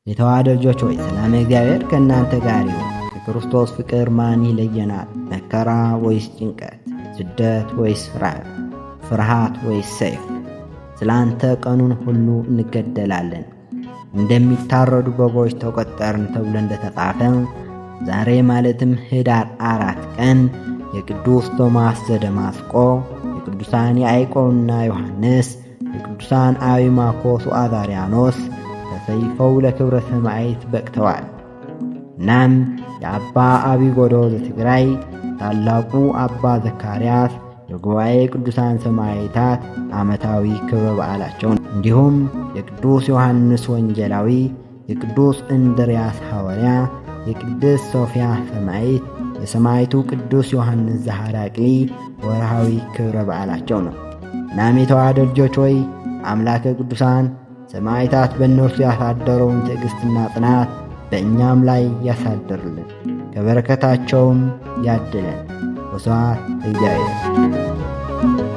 የተዋሕዶ ልጆች ሆይ ሰላም እግዚአብሔር ከእናንተ ጋር ይሁን። ከክርስቶስ ፍቅር ማን ይለየናል? መከራ ወይስ ጭንቀት? ስደት ወይስ ራብ? ፍርሃት ወይስ ሰይፍ? ስለ አንተ ቀኑን ሁሉ እንገደላለን፣ እንደሚታረዱ በጎች ተቆጠርን ተብሎ እንደተጻፈ ዛሬ ማለትም ኅዳር 4 ቀን የቅዱስ ቶማስ ዘደማስቆ፣ የቅዱሳን ያዕቆብና ዮሐንስ፣ የቅዱሳን አቢማኮስ ወአዛርያኖስ ተሰይፈው ለክብረ ሰማዕት በቅተዋል። እናም የአባ አቢጎዶ ዘትግራይ፣ ታላቁ አባ ዘካርያስ የጉባኤ ቅዱሳን ሰማዕታት ዓመታዊ ክብረ በዓላቸው ነው። እንዲሁም የቅዱስ ዮሐንስ ወንጌላዊ፣ የቅዱስ እንድርያስ ሐዋርያ፣ የቅድስት ሶፊያ ሰማዕት፣ የሰማዕቱ ቅዱስ ዮሐንስ ዘሐራቅሊ ወርሃዊ ክብረ በዓላቸው ነው። እናም የተዋሕዶ ልጆች ሆይ አምላከ ቅዱሳን ሰማዕታት በእነርሱ ያሳደረውን ትዕግሥትና ጽናት በእኛም ላይ ያሳድርልን፣ ከበረከታቸውም ያድለን። ወስብሐት ለእግዚአብሔር።